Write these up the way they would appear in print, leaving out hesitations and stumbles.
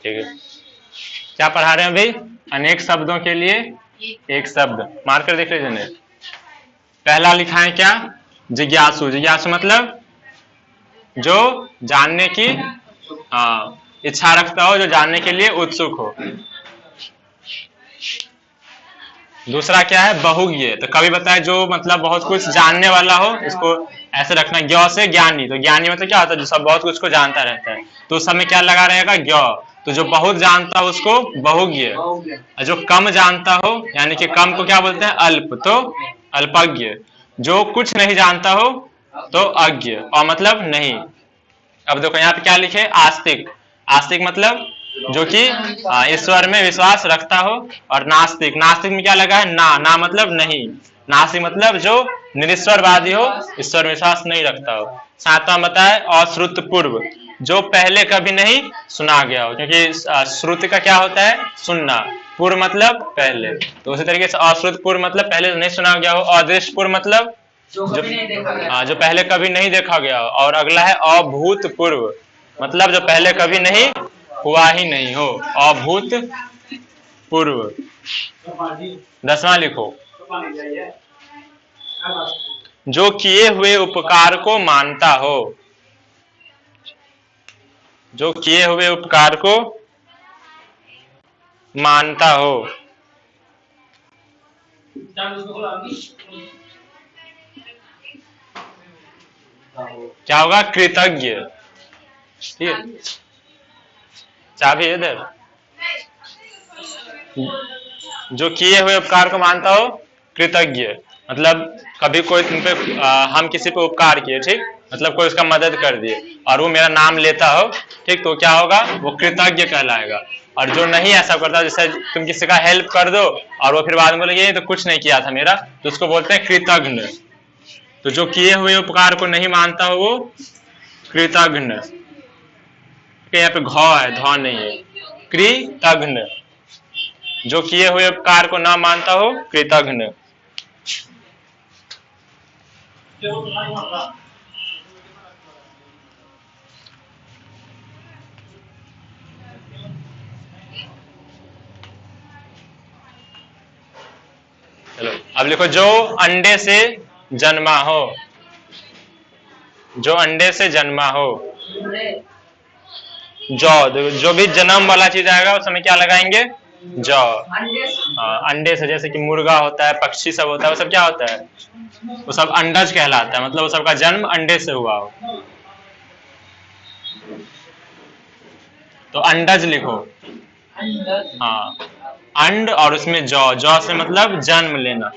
ठीक है, क्या पढ़ा रहे हैं अभी? अनेक शब्दों के लिए एक शब्द। मार्कर देख लीजिए। पहला लिखा है क्या? जिज्ञासु। जिज्ञासु मतलब जो जानने की इच्छा रखता हो, जो जानने के लिए उत्सुक हो। दूसरा क्या है? बहुज्ञ। तो कवि बताए जो मतलब बहुत कुछ जानने वाला हो, इसको ऐसे रखना, ज्ञ से ज्ञानी। तो ज्ञानी मतलब क्या होता है? जो सब बहुत कुछ को जानता रहता है। तो उस समय क्या लगा रहेगा? ज्ञ। तो जो बहुत जानता हो उसको बहुज्ञ, जो कम जानता हो यानी कि कम को क्या बोलते हैं? अल्प। तो अल्पज्ञ। जो कुछ नहीं जानता हो तो अज्ञ, और मतलब नहीं। अब देखो यहाँ पे क्या लिखे? आस्तिक। आस्तिक मतलब जो कि ईश्वर में विश्वास रखता हो। और नास्तिक। नास्तिक में क्या लगा है? ना मतलब नहीं। नास्तिक मतलब जो निरीश्वरवादी हो, ईश्वर में विश्वास नहीं रखता हो। सातवां बताए अश्रुत पूर्व, जो पहले कभी नहीं सुना गया हो, क्योंकि श्रुति का क्या होता है? सुनना। पूर्व मतलब पहले। तो उसी तरीके से अश्रुत पूर्व मतलब पहले नहीं सुना गया हो। अदृष्ट पूर्व मतलब जो पहले कभी नहीं देखा गया हो। और अगला है अभूतपूर्व, मतलब जो पहले कभी नहीं हुआ ही नहीं हो। अभूत पूर्व। 10वां लिखो। जो किए हुए उपकार को मानता हो। जो किए हुए उपकार को मानता हो। क्या होगा? कृतज्ञ। ठीक है, चाबी इधर। जो किए हुए उपकार को मानता हो, कृतज्ञ। मतलब कभी कोई तुम पे हम किसी पे उपकार किए, ठीक, मतलब कोई उसका मदद कर दिए और वो मेरा नाम लेता हो, ठीक, तो क्या होगा? वो कृतज्ञ कहलाएगा। और जो नहीं ऐसा करता, जैसे तुम किसी का हेल्प कर दो और वो फिर बाद में बोलेंगे ये तो कुछ नहीं किया था मेरा, तो उसको बोलते हैं कृतज्ञ। तो जो किए हुए उपकार को नहीं मानता हो वो कृतज्ञ। यहाँ पे घ है, ध नहीं है। कृतज्ञ। जो किए हुए उपकार को ना मानता हो, कृतज्ञ। चलो अब लिखो। जो अंडे से जन्मा हो। जो अंडे से जन्मा हो। जो भी जन्म वाला चीज आएगा उस समय क्या लगाएंगे? जौ। अंडे से, जैसे कि मुर्गा होता है, पक्षी सब होता है, वो सब क्या होता है? वो सब अंडज कहलाता है, मतलब वो सबका जन्म अंडे से हुआ हो। तो अंडज लिखो। हाँ, अंड और उसमें जौ। जौ से मतलब जन्म लेना।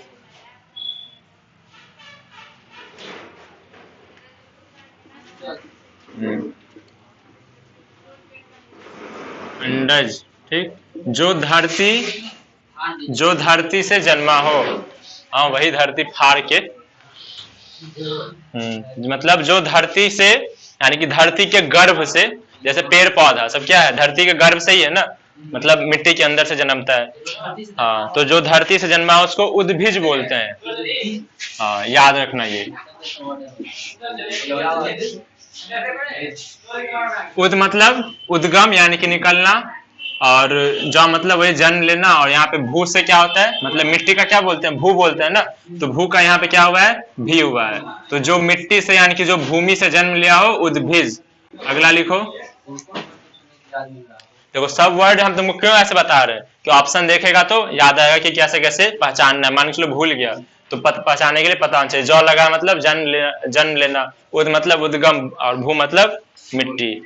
अंडज, ठीक। जो धरती से जन्मा हो। हाँ, वही धरती फाड़ के। मतलब जो धरती से, यानी कि धरती के गर्भ से, जैसे पेड़ पौधा सब क्या है? धरती के गर्भ से ही है ना, मतलब मिट्टी के अंदर से जन्मता है। हाँ, तो जो धरती से जन्मा है उसको उद्भिज बोलते हैं। हाँ, याद रखना ये। उद मतलब उद्गम यानी कि निकलना, और जो मतलब वही जन्म लेना। और यहाँ पे भू से क्या होता है? मतलब मिट्टी का क्या बोलते हैं? भू बोलते हैं ना। तो भू का यहाँ पे क्या हुआ है? भी हुआ है। तो जो मिट्टी से यानी कि जो भूमि से जन्म लिया हो, उद्भिज। अगला लिखो। देखो सब वर्ड हम तुमको क्यों ऐसे बता रहे हैं कि ऑप्शन देखेगा तो याद आएगा कि कैसे कैसे पहचानना है। मान के चलो भूल गया तो पहचानने के लिए पता होना चाहिए। जौ लगा मतलब जन्म लेना। उद मतलब उद्गम, और भू मतलब मिट्टी।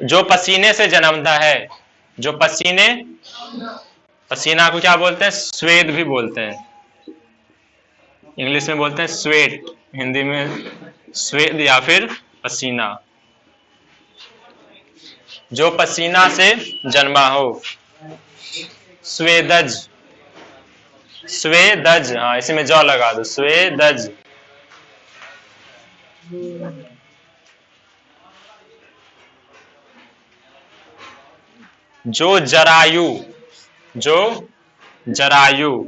जो पसीने से जन्मता है। जो पसीना को क्या बोलते हैं? स्वेद भी बोलते हैं। इंग्लिश में बोलते हैं स्वेट, हिंदी में स्वेद या फिर पसीना। जो पसीना से जन्मा हो। स्वेदज। स्वेदज, हाँ, इसी में जौ लगा दो। स्वेदज। जो जरायु। जो जरायु।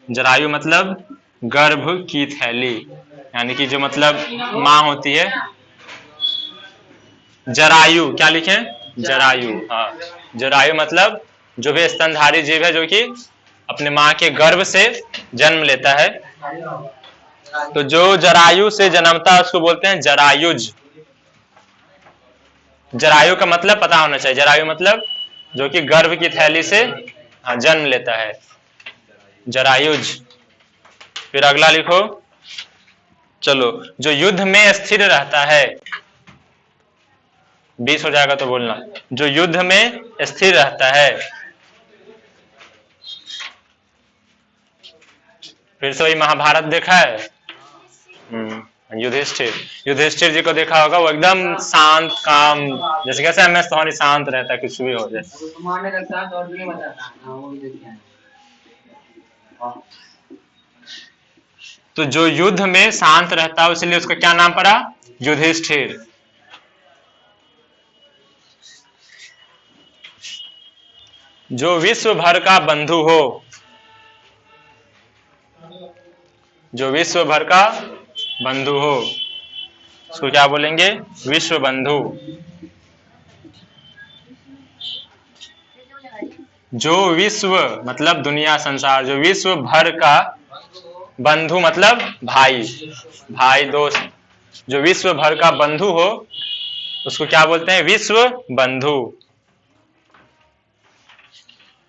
जरायु मतलब गर्भ की थैली, यानी कि जो मतलब माँ होती है। जरायु क्या लिखें? जरायु। हाँ, जरायु मतलब जो भी स्तनधारी जीव है जो कि अपने माँ के गर्भ से जन्म लेता है, तो जो जरायु से जन्मता है उसको बोलते हैं जरायुज। जरायु का मतलब पता होना चाहिए, जरायु मतलब जो कि गर्भ की थैली से जन्म लेता है, जरायुज। फिर अगला लिखो, चलो, जो युद्ध में स्थिर रहता है, 20 हो जाएगा तो बोलना, जो युद्ध में स्थिर रहता है। फिर से वही महाभारत देखा है, युधिष्ठिर। युधिष्ठिर जी को देखा होगा, वो एकदम शांत काम, जैसे कैसे MS धोनी शांत रहता है, कुछ भी हो जाए। तो जो युद्ध में शांत रहता है इसलिए उसका क्या नाम पड़ा, युधिष्ठिर। जो विश्व भर का बंधु हो, जो विश्व भर का बंधु हो उसको क्या बोलेंगे, विश्व बंधु। जो विश्व मतलब दुनिया संसार, जो विश्व भर का बंधु मतलब भाई, भाई दोस्त, जो विश्व भर का बंधु हो उसको क्या बोलते हैं, विश्व बंधु।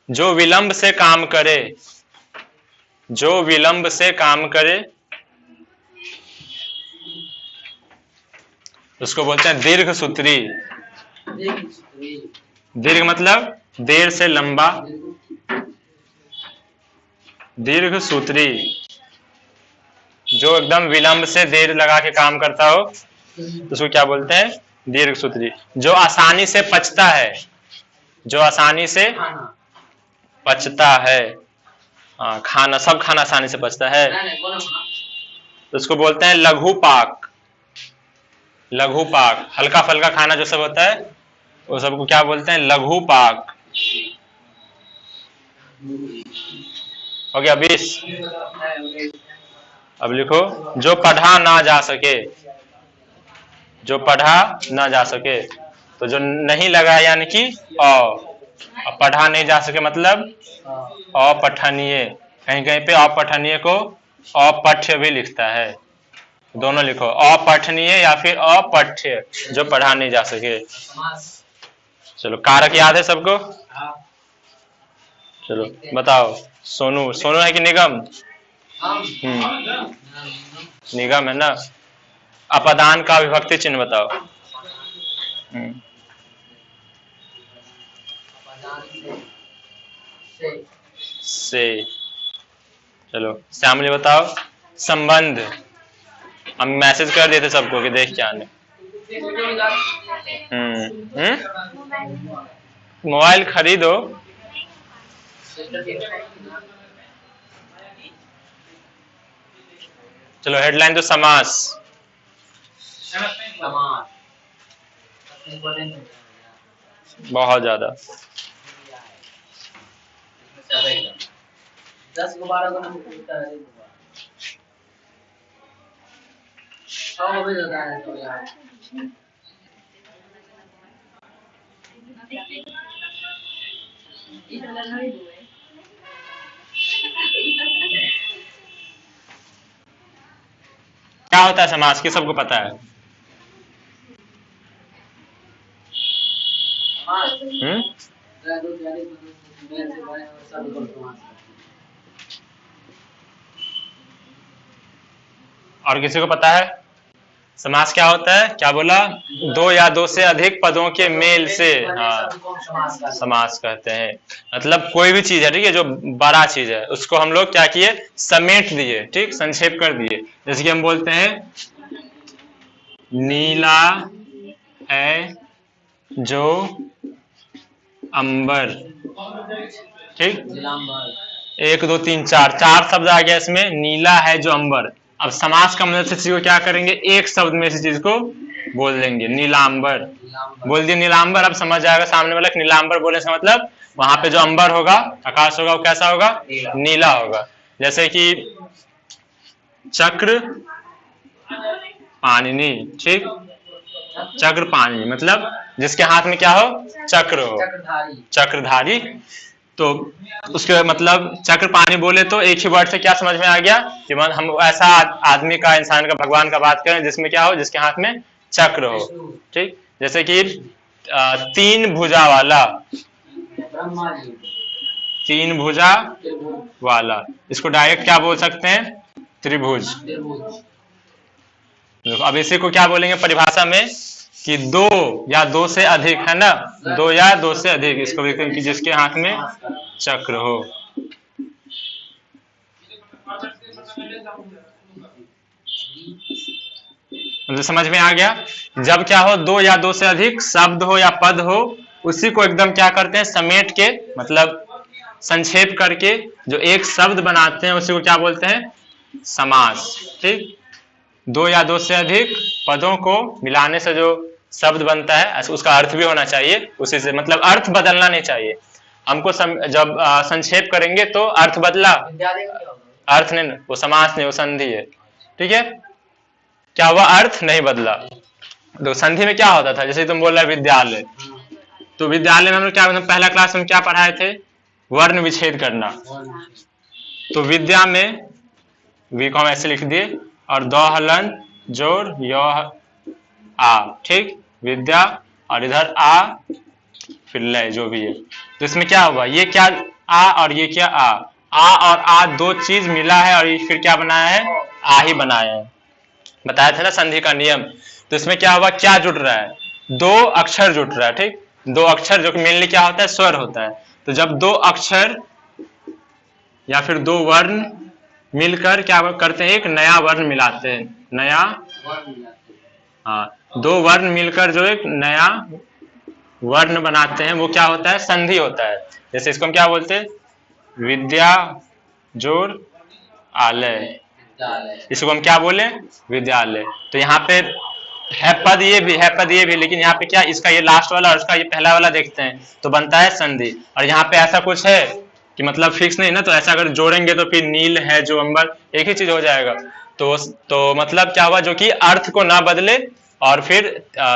जो विलंब से काम करे, जो विलंब से काम करे उसको बोलते हैं दीर्घ सूत्री। दीर्घ मतलब देर से लंबा, दीर्घ सूत्री। जो एकदम विलंब से देर लगा के काम करता हो उसको क्या बोलते हैं, दीर्घ सूत्री। जो आसानी से पचता है, जो आसानी से पचता है, खाना, सब खाना आसानी से पचता है, उसको बोलते हैं लघु पाक। लघु पाक, हल्का फल्का खाना जो सब होता है वो सबको क्या बोलते हैं, लघु पाक। हो गया 20। अब लिखो, जो पढ़ा ना जा सके, जो पढ़ा ना जा सके, तो जो नहीं लगा यानी कि पढ़ा नहीं जा सके मतलब अपठनीय। कहीं कहीं पे अपठनीय को अपठ्य भी लिखता है, दोनों लिखो, अपठनीय या फिर अपठ्य, जो पढ़ा नहीं जा सके। चलो, कारक याद है सबको, चलो बताओ। सोनू, सोनू है कि निगम, निगम है ना। अपदान का विभक्ति चिन्ह बताओ। से। चलो श्यामली बताओ, संबंध। हम मैसेज कर देते सबको कि देख क्या आने। मोबाइल खरीदो। चलो हेडलाइन तो समास। बहुत ज्यादा, 10 को 12 को नहीं पूछता है। हाँ भी ज्यादा है तो यार। क्या होता है समास की, सबको पता है। और किसी को पता है समास क्या होता है, क्या बोला, दो या दो से अधिक पदों के मेल से समास कहते हैं। मतलब कोई भी चीज है, ठीक है, जो बड़ा चीज है उसको हम लोग क्या किए, समेट दिए, ठीक, संक्षेप कर दिए। जैसे कि हम बोलते हैं नीला है जो अंबर, ठीक, 1 2 3 4 शब्द आ गया इसमें, नीला है जो अंबर। अब समास का मदद से चीज को क्या करेंगे, एक शब्द में से चीज को बोल देंगे, नीलांबर। बोल दिए नीलांबर, अब समझ आएगा सामने वाला नीलांबर बोलने से मतलब वहां पे जो अंबर होगा, आकाश होगा, वो कैसा होगा, नीला होगा। जैसे कि चक्र पाणिनि, ठीक, चक्रपाणी मतलब जिसके हाथ में क्या हो, चक्र हो, चक्रधारी। चक्रधारी। तो उसके मतलब चक्रपाणी बोले तो एक ही वर्ड से क्या समझ में आ गया कि हम ऐसा आदमी का, इंसान का, भगवान का बात करें जिसमें क्या हो, जिसके हाथ में चक्र हो। विष्णु। ठीक, जैसे कि 3 भुजा वाला, ब्रह्मा जी। 3 भुजा त्रिभुज। वाला, इसको डायरेक्ट क्या बोल सकते हैं, त्रिभुज। त्रिभुज। देखो अब इसी को क्या बोलेंगे परिभाषा में कि 2 या 2 से अधिक, है ना, 2 या 2 से अधिक, इसको बोलते हैं कि जिसके हाथ में चक्र हो। मतलब समझ में आ गया, जब क्या हो, 2 या 2 से अधिक शब्द हो या पद हो, उसी को एकदम क्या करते हैं, समेट के, मतलब संक्षेप करके जो एक शब्द बनाते हैं उसी को क्या बोलते हैं, समास। ठीक, 2 या 2 से अधिक पदों को मिलाने से जो शब्द बनता है उसका अर्थ भी होना चाहिए उसी से, मतलब अर्थ बदलना नहीं चाहिए हमको। जब संक्षेप करेंगे तो अर्थ बदला, विद्यालय का क्या होगा? अर्थ नहीं, वो समास नहीं, वो संधि है। ठीक है, क्या हुआ, अर्थ नहीं बदला। तो संधि में क्या होता था, जैसे तुम बोल रहे विद्यालय, तो विद्यालय में हम लोग क्या, मतलब पहला क्लास में क्या पढ़ाए थे, वर्ण विच्छेद करना। तो विद्या में वी को हम ऐसे लिख दिए, और दो हलन जोर यो आ, ठीक, विद्या, और इधर आ फिर लय जो भी है। तो इसमें क्या हुआ, ये क्या आ और ये क्या आ और आ दो चीज मिला है और ये फिर क्या बनाया है, आ ही बनाया है। बताया था ना संधि का नियम। तो इसमें क्या हुआ, क्या जुड़ रहा है, 2 अक्षर जुड़ रहा है। ठीक, 2 अक्षर जो कि मेनली क्या होता है, स्वर होता है। तो जब 2 अक्षर या फिर 2 वर्ण मिलकर क्या करते हैं, एक नया वर्ण मिलाते हैं, नया, हाँ, 2 वर्ण मिलकर जो एक नया वर्ण बनाते हैं वो क्या होता है, संधि होता है। जैसे इसको हम क्या बोलते हैं, विद्या जोड़ आलय, इसको हम क्या बोले, विद्यालय। तो यहाँ पे है पद ये भी है, पद ये भी, लेकिन यहाँ पे क्या, इसका ये लास्ट वाला और इसका ये पहला वाला देखते हैं तो बनता है संधि। और यहाँ पे ऐसा कुछ है कि मतलब फिक्स नहीं ना, तो ऐसा अगर जोड़ेंगे तो फिर नील है जो अंबर एक ही चीज हो जाएगा। तो मतलब क्या हुआ, जो कि अर्थ को ना बदले और फिर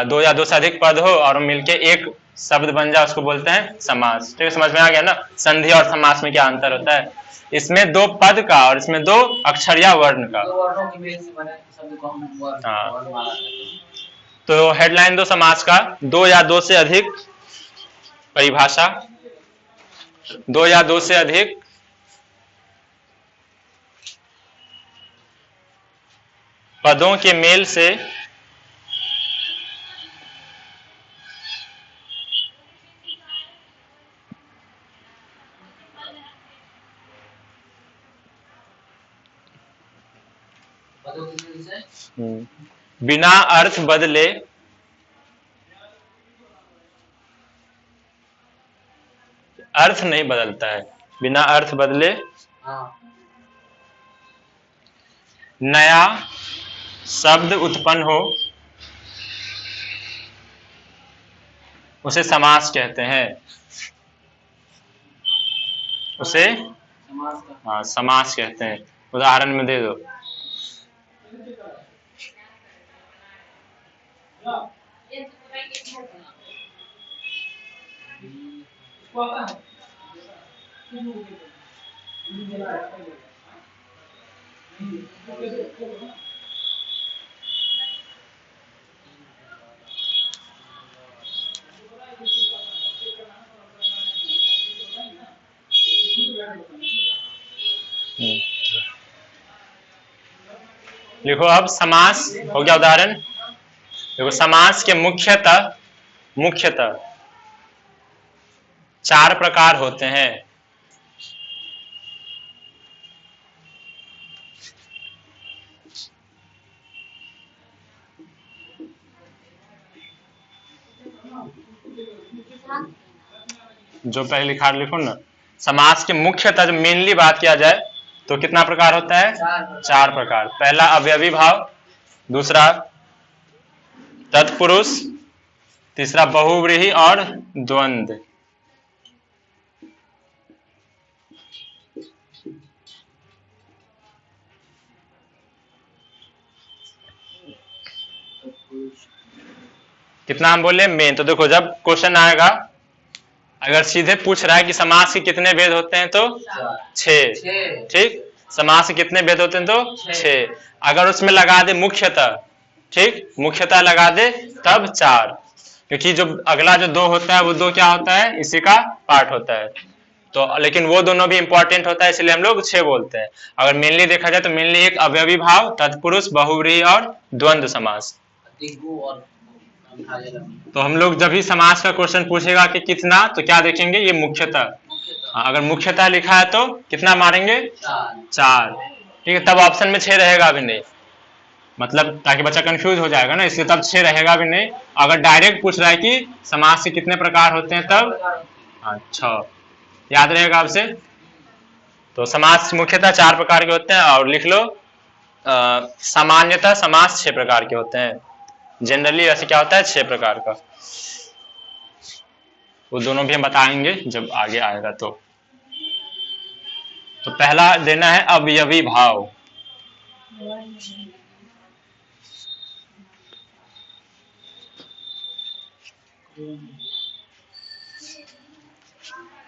2 या 2 से अधिक पद हो और मिलके एक शब्द बन जाए, उसको बोलते हैं समास। ठीक है, समझ में आ गया ना, संधि और समास में क्या अंतर होता है, इसमें 2 पद का और इसमें 2 अक्षर या वर्ण का। 2 वर्णों की मेल से बने शब्द को हम वर्णमाला कहते हैं। तो हेडलाइन दो समास का, 2 या 2 से अधिक परिभाषा, 2 या 2 से अधिक पदों के मेल से पदों की मेल से बिना अर्थ बदले अर्थ नहीं बदलता है, बिना अर्थ बदले नया शब्द उत्पन्न हो उसे समास कहते हैं, उसे हाँ समास कहते हैं। उदाहरण में दे दो, लिखो अब समास हो गया। उदाहरण देखो, समास के मुख्यतः 4 प्रकार होते हैं। जो पहले लिखा लिखो ना, समास के मुख्यतः जो मेनली बात किया जाए तो कितना प्रकार होता है, 4 प्रकार। पहला अवयवी भाव, दूसरा तत्पुरुष, तीसरा बहुव्रीहि और द्वंद्व। कितना हम बोले मेन। तो देखो जब क्वेश्चन आएगा अगर सीधे पूछ रहा है कि समास के कितने भेद होते हैं तो 6, ठीक। समास के कितने भेद होते हैं तो 6। अगर उसमें लगा दे मुख्यतः, ठीक, मुख्यतः लगा दे तब 4, क्योंकि जो अगला जो 2 होता है वो 2 क्या होता है, इसी का पार्ट होता है। तो लेकिन वो दोनों भी इंपॉर्टेंट होता है, इसलिए हम लोग 6 बोलते हैं। अगर मेनली देखा जाए तो मेनली एक अवयवी भाव, तत्पुरुष, बहुव्रीहि और द्वंद्व समास। तो हम लोग जब भी समास का क्वेश्चन पूछेगा कि कितना, तो क्या देखेंगे, ये मुख्यतः। अगर मुख्यतः लिखा है तो कितना मारेंगे, 4, ठीक है। तब ऑप्शन में 6 रहेगा भी नहीं, मतलब ताकि बच्चा कंफ्यूज हो जाएगा ना, इसलिए तब 6 रहेगा भी नहीं। अगर डायरेक्ट पूछ रहा है कि समास के कितने प्रकार होते हैं तब, अच्छा, याद रहेगा आपसे। तो समास मुख्यतः 4 प्रकार के होते हैं, और लिख लो सामान्यतः समास 6 प्रकार के होते हैं। जनरली वैसे क्या होता है, 6 प्रकार का। वो दोनों भी हम बताएंगे जब आगे आएगा। तो पहला देना है अवयवी भाव।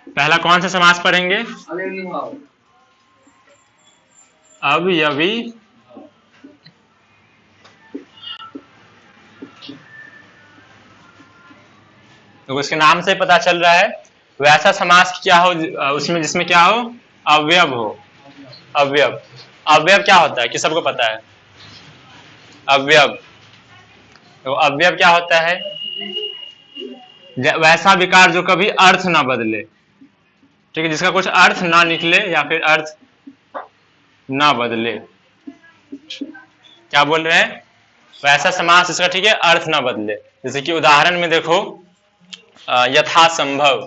पहला कौन सा समास पढ़ेंगे, अवयवी। तो उसके नाम से पता चल रहा है वैसा समास क्या हो उसमें जिसमें क्या हो, अवयव हो। अवयव, अवयव क्या होता है कि सबको पता है, अवयव। तो अवयव क्या होता है, वैसा विकार जो कभी अर्थ ना बदले, ठीक है, जिसका कुछ अर्थ ना निकले या फिर अर्थ ना बदले। क्या बोल रहे हैं, वैसा समास इसका, ठीक है, अर्थ ना बदले। जैसे कि उदाहरण में देखो, यथा संभव,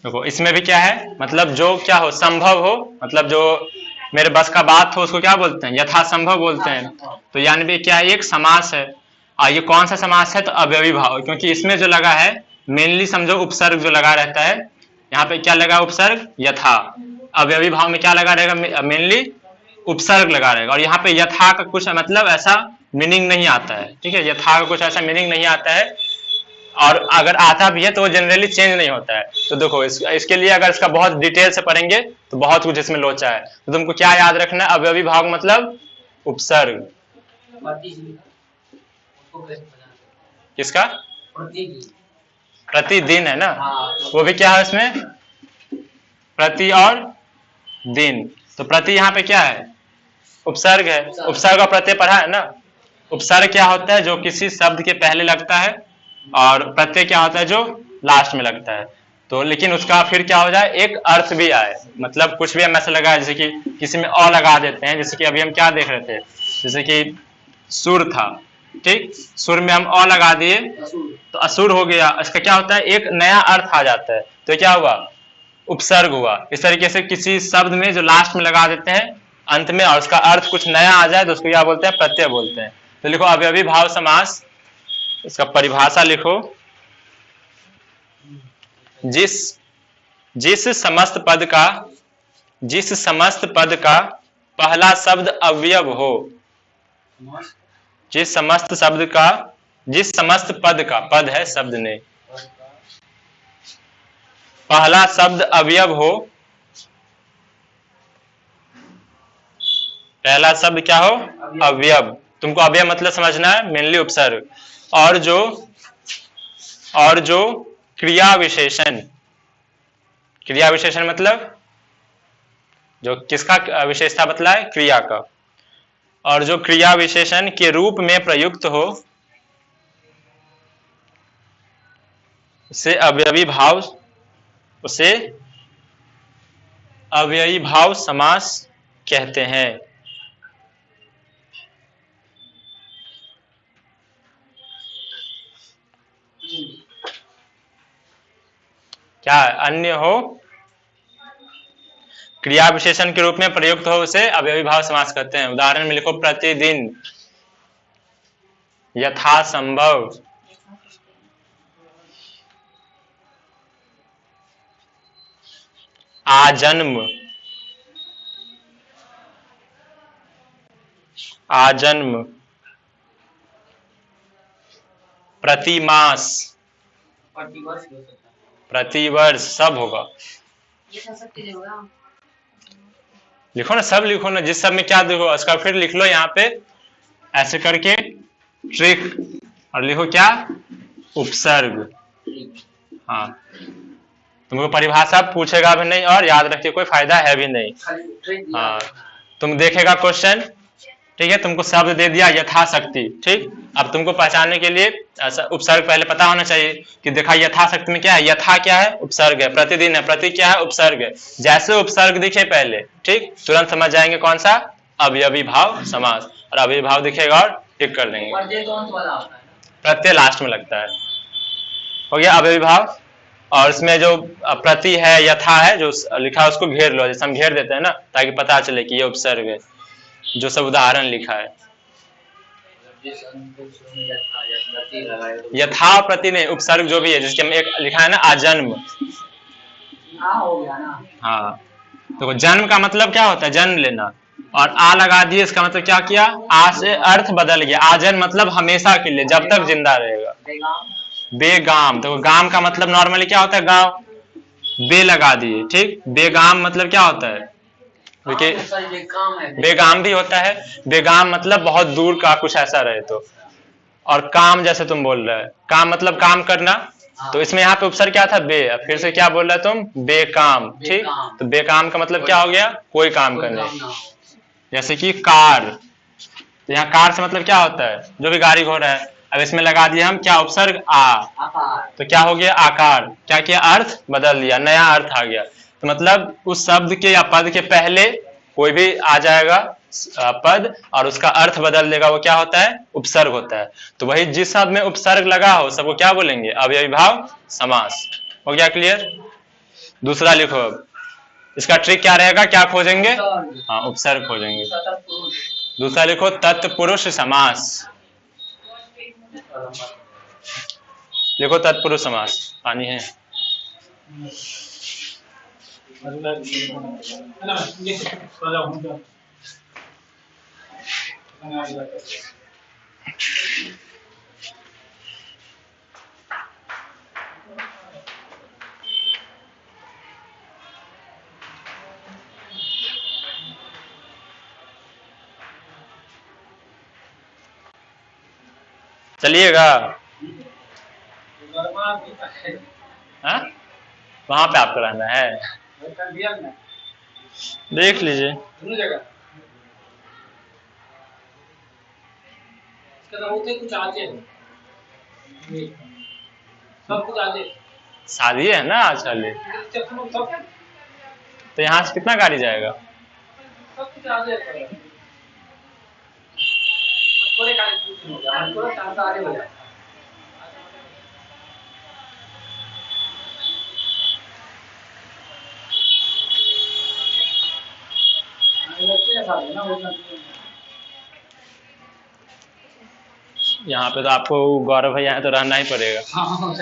देखो इसमें भी क्या है, मतलब जो क्या हो, संभव हो, मतलब जो मेरे बस का बात हो उसको क्या बोलते हैं, यथा संभव बोलते हैं। तो यानी भी क्या है, एक समास है। और ये कौन सा समास है, तो अवयवी भाव, क्योंकि इसमें जो लगा है मेनली समझो उपसर्ग जो लगा रहता है। यहाँ पे क्या लगा, उपसर्ग, यथा। अवयवी भाव में क्या लगा रहेगा, मेनली उपसर्ग लगा रहेगा। और यहाँ पे यथा का कुछ मतलब ऐसा मीनिंग नहीं आता है, ठीक है, यथा का कुछ ऐसा मीनिंग नहीं आता है। और अगर आता भी है तो वो जनरली चेंज नहीं होता है। तो देखो इसके लिए अगर इसका बहुत डिटेल से पढ़ेंगे तो बहुत कुछ इसमें लोचा है। तो तुमको क्या याद रखना है, अवयवी भाव मतलब उपसर्ग। किसका, प्रतिदिन है ना, वो भी क्या है इसमें, प्रति और दिन। तो प्रति यहाँ पे क्या है, उपसर्ग है। उपसर्ग और प्रत्यय पढ़ा है ना। उपसर्ग क्या होता है, जो किसी शब्द के पहले लगता है, और प्रत्यय क्या होता है, जो लास्ट में लगता है। तो लेकिन उसका फिर क्या हो जाए, एक अर्थ भी आए, मतलब कुछ भी हम ऐसा लगाए, जैसे कि किसी में अ लगा देते हैं, जैसे कि अभी हम क्या देख रहे थे, जैसे कि सुर था, ठीक, सुर में हम अ लगा दिए तो असुर हो गया। इसका क्या होता है, एक नया अर्थ आ जाता है। तो क्या हुआ, उपसर्ग हुआ। इस तरीके से किसी शब्द में जो लास्ट में लगा देते हैं अंत में, और उसका अर्थ कुछ नया आ जाए तो उसको क्या बोलते हैं, प्रत्यय बोलते हैं। तो लिखो अवयवी भाव समास, इसका परिभाषा लिखो, जिस जिस समस्त पद का, जिस समस्त पद का पहला शब्द अवयव हो, जिस समस्त शब्द का, जिस समस्त पद का, पद है शब्द नहीं, पहला शब्द अवयव हो, पहला शब्द क्या हो, अवयव। तुमको अवयव मतलब समझना है, मेनली उपसर्ग। और जो क्रिया विशेषण, क्रिया विशेषण मतलब जो किसका विशेषता बतलाए, क्रिया का। और जो क्रिया विशेषण के रूप में प्रयुक्त हो उसे अवयवी भाव, उसे अवयवी भाव समास कहते हैं। क्या अन्य हो, क्रिया विशेषण के रूप में प्रयुक्त हो उसे अवयवी भाव समास कहते हैं। उदाहरण में लिखो, प्रतिदिन, यथा संभव, आजन्म, आजन्म, प्रतिमास, प्रतिवर्ष भी हो सकता है। प्रतिवर्ष, सब होगा। ये सब चीजें होगा। लिखो ना, सब लिखो ना, जिस सब में क्या देखो उसका फिर लिख लो यहाँ पे ऐसे करके ट्रिक, और लिखो क्या, उपसर्ग। हाँ, तुमको परिभाषा पूछेगा भी नहीं और याद रखिए कोई फायदा है भी नहीं। खाली ट्रिक दिया हाँ, है। तुम देखेगा क्वेश्चन, ठीक है, तुमको शब्द दे दिया यथाशक्ति, ठीक, अब तुमको पहचानने के लिए ऐसा उपसर्ग पहले पता होना चाहिए कि देखा यथाशक्ति में क्या है, यथा क्या है, उपसर्ग है, प्रतिदिन है, प्रति क्या है, उपसर्ग है। जैसे उपसर्ग दिखे पहले, ठीक, तुरंत समझ जाएंगे कौन सा, अवयवी भाव समास, और अवयवी भाव दिखेगा और टिक कर देंगे। प्रत्यय तो अंत वाला होता है ना? प्रत्यय लास्ट में लगता है। हो गया अवयवी भाव, और इसमें जो प्रति है, यथा है, जो लिखा है उसको घेर लो, जैसे हम घेर देते हैं ना, ताकि पता चले कि ये उपसर्ग है, जो सब उदाहरण लिखा है। जिस अंत में यथा या प्रति लगाए तो यथा प्रति नहीं, उपसर्ग जो भी है, जिसके में एक लिखा है ना आजन्म। हाँ हो गया ना। हाँ, तो जन्म का मतलब क्या होता है, जन्म लेना, और आ लगा दिए, इसका मतलब क्या किया, आ से अर्थ बदल गया, आजन्म मतलब हमेशा के लिए, जब तक जिंदा रहेगा। बेगाम, बेगाम, तो गाम का मतलब नॉर्मली क्या होता है, गांव, बे लगा दिए, ठीक, बेगाम मतलब क्या होता है, देखिए बेगाम है। बेगाम भी होता है, बेगाम मतलब बहुत दूर का कुछ ऐसा रहे तो, और काम जैसे तुम बोल रहे हैं, काम मतलब काम करना, तो इसमें यहाँ पे उपसर्ग क्या था, बे, अब फिर से क्या बोल रहे तुम, बेकाम, ठीक, तो बेकाम का मतलब क्या हो गया, कोई काम करने, जैसे कि कार, तो यहाँ कार से मतलब क्या होता है, जो भी गाड़ी घोड़ा है, अब इसमें लगा दिया हम क्या, उपसर्ग आ, आकार, तो क्या हो गया, आकार, क्या किया, अर्थ बदल दिया, नया अर्थ आ गया, तो मतलब उस शब्द के या पद के पहले कोई भी आ जाएगा पद और उसका अर्थ बदल देगा, वो क्या होता है, उपसर्ग होता है। तो वही जिस शब्द में उपसर्ग लगा हो सबको क्या बोलेंगे, अवयवी भाव समास। हो गया क्लियर। दूसरा लिखो, अब इसका ट्रिक क्या रहेगा, क्या खोजेंगे, हाँ उपसर्ग खोजेंगे। तत्पुरुष, दूसरा लिखो तत्पुरुष समास, लिखो तत्पुरुष समास, पानी है। चलिएगा, हाँ वहां पे आपको रहना है, देख लीजिए। कुछ आते हैं, सब कुछ आते हैं। शादी है ना आज वाली, तो यहाँ से कितना गाड़ी जाएगा, सब कुछ आते हैं। थोड़े गाड़ी हो गया, थोड़ा चांस आगे हो जाए। यहाँ पे तो आपको गौरव भैया है तो रहना ही पड़ेगा। हाँ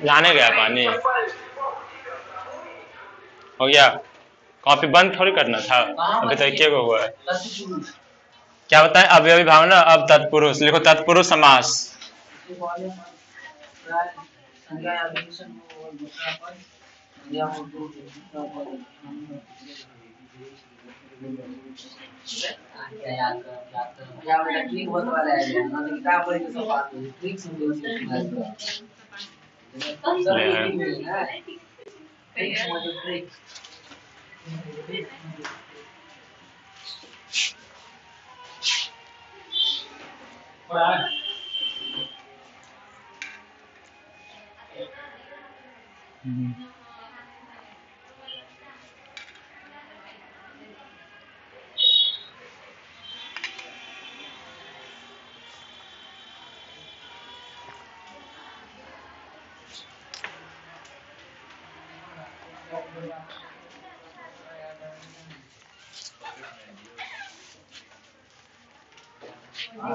लाने गया पानी, हो गया। कॉपी बंद थोड़ी करना था, अभी तक के को हुआ है। क्या बताएं, अवयवी भाव ना, अब तत्पुरुष लिखो, तत्पुरुष समास, क्या याद कर या बेटा ट्रिक बतवा ले आया ना तो किताब पढ़ के सब बात हो ट्रिक समझो सब एक है ट्रिक समझो ट्रिक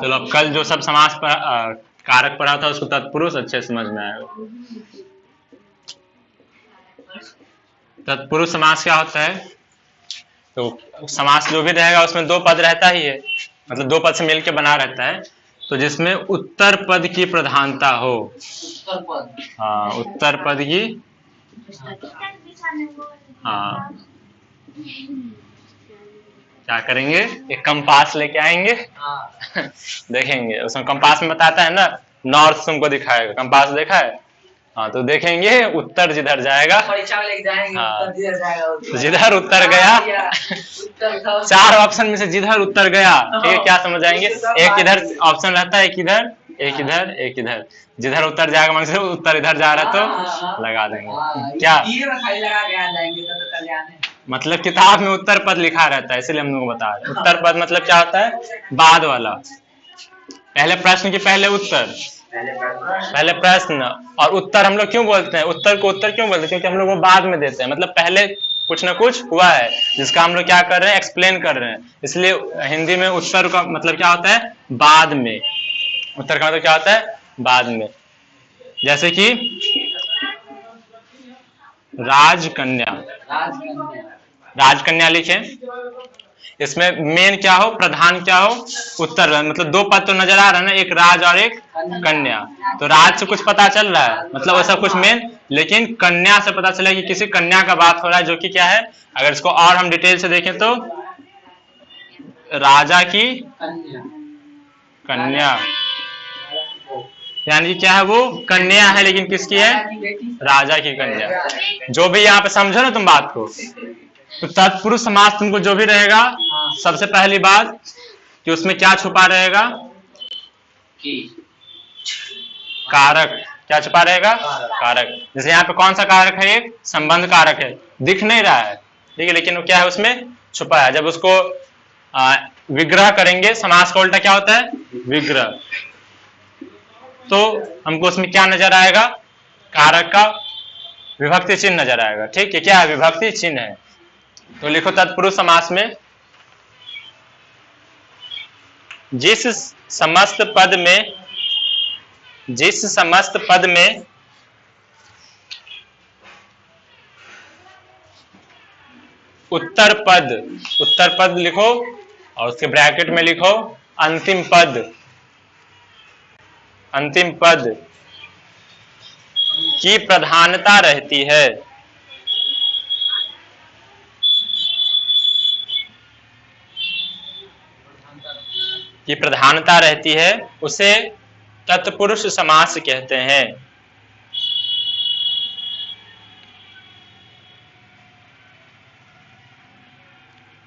चलो अब कल जो सब समास पर कारक पढ़ा था उसको तत्पुरुष अच्छे से समझ में आएगा। तत्पुरुष समास क्या होता है? तो समास जो भी रहेगा उसमें दो पद रहता ही है, मतलब दो पद से मिलकर बना रहता है। तो जिसमें उत्तर पद की प्रधानता हो, उत्तर पद, हाँ उत्तर पद की, हाँ क्या करेंगे, एक कंपास लेके आएंगे, हाँ देखेंगे उसमें कंपास में बताता है ना, नॉर्थ तुमको दिखाएगा, कंपास देखा है, हाँ तो देखेंगे उत्तर जिधर जाएगा, परीक्षा में लेके जाएंगे, हाँ, उत्तर जिधर जाएगा तो जिधर उत्तर गया, उत्तर चार ऑप्शन में से जिधर उत्तर गया, ठीक है, क्या समझ आएंगे, एक इधर ऑप्शन रहता है, एक इधर, एक इधर, एक इधर, जिधर उत्तर जाएगा मन से उत्तर इधर जा रहा तो लगा देंगे। क्या मतलब किताब में उत्तर पद लिखा रहता है, इसीलिए हम लोग बता रहे हैं। उत्तर पद मतलब क्या होता है, बाद वाला, पहले प्रश्न के पहले उत्तर, पहले प्रश्न, और उत्तर हम लोग क्यों बोलते हैं, उत्तर को उत्तर क्यों बोलते हैं, क्योंकि हम लोग वो बाद में देते हैं, मतलब पहले कुछ ना कुछ हुआ है जिसका हम लोग क्या कर रहे हैं, एक्सप्लेन कर रहे हैं, इसलिए हिंदी में उत्तर का मतलब क्या होता है, बाद में, उत्तर का मतलब क्या होता है, बाद में। जैसे कि राजकन्या, राजकन्या लिखे, इसमें मेन क्या हो, प्रधान क्या हो, उत्तर, मतलब दो पद तो नजर आ रहा है ना, एक राज और एक कन्या, तो राज से कुछ पता चल रहा है, मतलब वैसा कुछ मेन, लेकिन कन्या से पता चला कि किसी कन्या का बात हो रहा है, जो कि क्या है, अगर इसको और हम डिटेल से देखें तो राजा की कन्या, यानी क्या है, वो कन्या है लेकिन किसकी है, राजा की कन्या। जो भी यहाँ पे समझो ना तुम बात को, तो तत्पुरुष समास तुमको जो भी रहेगा, सबसे पहली बात कि उसमें क्या छुपा रहेगा, कारक, क्या छुपा रहेगा, कारक। जैसे यहाँ पे कौन सा कारक है, एक संबंध कारक है, दिख नहीं रहा है, ठीक है, लेकिन वो क्या है, उसमें छुपा है। जब उसको विग्रह करेंगे, समास का उल्टा क्या होता है, विग्रह, तो हमको उसमें क्या नजर आएगा, कारक का विभक्ति चिन्ह नजर आएगा, ठीक है, क्या है, विभक्ति चिन्ह है। तो लिखो तत्पुरुष समास में जिस समस्त पद में, जिस समस्त पद में उत्तर पद, उत्तर पद लिखो और उसके ब्रैकेट में लिखो अंतिम पद, अंतिम पद की प्रधानता रहती है, की प्रधानता रहती है, उसे तत्पुरुष समास कहते हैं।